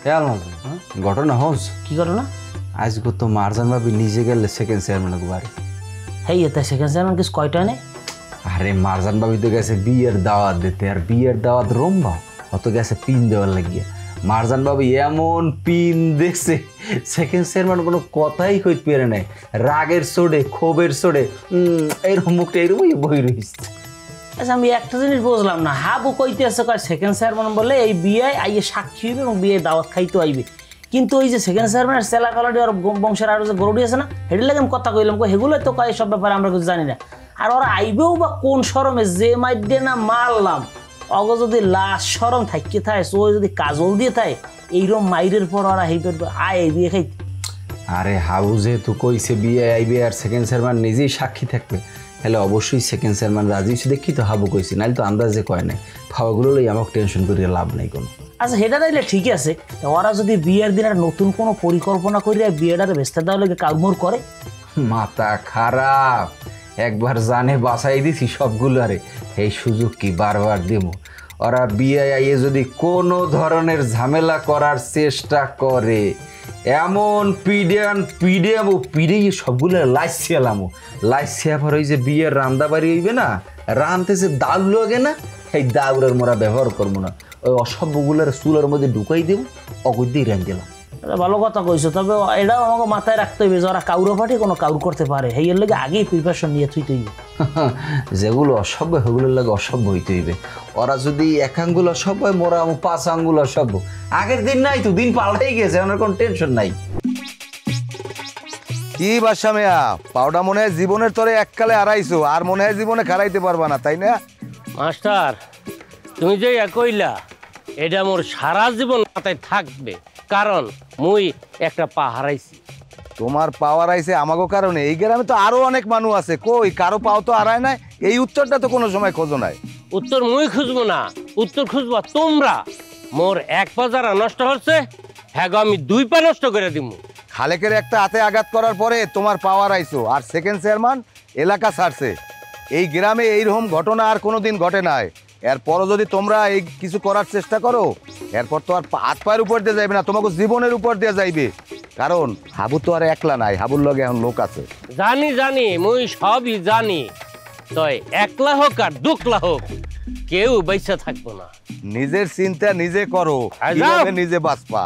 ঘটনা হস কি ঘটনা? আজকে তো মারজান ভাবি নিজে গেলে সেকেন্ড চেয়ারম্যান বাড়ি। হেই এটা সেকেন্ড চেয়ারম্যান কিছু কয়টা নেই? আরে মারজান ভাবি তো গেছে বিয়ের দাওয়াত দিতে, আর বিয়ের দাওয়াত রম্বা অত গেছে পিন দেওয়ার লাগিয়ে। মারজান ভাবি এমন পিন দেখছে সেকেন্ড চেয়ারম্যান কোনো কথাই কইতে পারে নাই, রাগের চোটে ক্ষোভের চোটে এইরকম মুখটা এরকমই বই রয়েছে। আচ্ছা আমি একটা জিনিস বুঝলাম না, হাবু কইতে আছে কয় সেকেন্ড চেয়ারম্যান বলে এই বিয়ে আইয়ে সাক্ষী হইবে এবং বিয়ে দাওয়াত খাইতে আইবে, কিন্তু ওই যে সেকেন্ড চেয়ারম্যানের সেলা কালাডি আর বংশের আরো যে গরুডি আছে না, হেডির লাগে আমি কথা কইলাম সেগুলো তো কয় সব ব্যাপারে আমরা কিছু জানি না। আর ওরা আইবেও বা কোন শরমে যে মাইডে না মারলাম, অগ যদি লাশ শরম থাকি থাকে ও যদি কাজল দিয়ে থাকে এইরকম মাইরের পর ওরা হেই আয় বিয়ে খাইতে। আরে হাবু যেহেতু কইছে বিয়ে আইবে আর সেকেন্ড চেয়ারম্যান নিজেই সাক্ষী থাকবে, তাহলে অবশ্যই সেকেন্ড চেয়ারম্যান রাজি হচ্ছে দেখি তো হাবু কইছে, নাহলে তো আন্দাজে কয় নাই। খাওয়াগুলো লই আমাকে টেনশন করিয়ে লাভ নাই কোনো। আচ্ছা সেটা তাইলে ঠিক আছে, ওরা যদি বিয়ের দিন আর নতুন কোনো পরিকল্পনা করিয়া বিয়েটারে বেস্তে দেওয়া লাগে কাউমোর করে। মাথা খারাপ, একবার জানে বাসাই দিছি সবগুলারে, এই সুযোগ কি বারবার দেব? ওরা বিয়ে আইয়ে যদি কোনো ধরনের ঝামেলা করার চেষ্টা করে এমন পিডিয়াম সবগুলো লাইসিয়ালামো লাইসিয়া পর ওই যে বিয়ের রান্দা বাড়ি হইবে না, রানতে যে দাউ লাগে না, সেই দাউরের মোরা ব্যবহার করবো না, ওই অসভ্যগুলোর চুলের মধ্যে ঢুকাই দেবো, অগদ্যেই রান দিলাম। ভালো কথা কইছো, তবে এটাও আমাকে মাথায় রাখতে হবে যে ওরা কাউরো পাঠে কোনো কাউর করতে পারে, হেয়ের লাগে আগেই প্রিপারেশন নিয়ে থুইতে হইবে। যেগুলো অসভ্য সেগুলোর লাগে অসভ্য হইতে হইবে। ওরা যদি এক আঙ্গুল অসভ্য হয় মোরা 5 আঙ্গুল অসভ্য। আগের দিন নাই তো, দিন পাল্টাই গেছে, আমার কোনো টেনশন নাই। কি বাসা মেয়া, পাউডা মনে হয় জীবনের তরে এককালে হারাইছো, আর মনে হয় জীবনে খারাইতে পারবা না, তাই না? মাস্টার তুমি যে কইলা এটা মোর সারা জীবন মাথায় থাকবে, কারণ মুই একটা পা হারাইছি। তোমার পাওয়ার আইছে আমাগো কারণে, এই গ্রামে তো আরো অনেক মানুষ আছে, কই কারো পাও তো হারায় নাই, এই উত্তরটা তো কোনো সময় খোঁজো নাই। উত্তর মুই খুঁজবো না, উত্তর খুঁজবা তোমরা। মোর এক পা যারা নষ্ট হচ্ছে হ্যাঁ আমি 2 পা নষ্ট করে দিব। খালেকের একটা হাতে আঘাত করার পরে তোমার পাওয়ার আইছো, আর সেকেন্ড চেয়ারম্যান এলাকা ছাড়ছে। এই গ্রামে এইরকম ঘটনা আর কোনোদিন ঘটে নাই। এরপরও যদি তোমরা এই কিছু করার চেষ্টা করো, এরপর তো আর হাত পায়ের উপর দিয়ে যাইবে না, তোমাকে জীবনের উপর দিয়ে যাইবে। কারণ হাবু তো আর একলা নাই, হাবুর লগে এখন লোক আছে। জানি জানি মুই সবই জানি, তয় একলা হোক আর দুকলা হোক কেউ বাইসা থাকবো না। নিজের চিন্তা নিজে করো, যাও। নিজে বাঁচবা।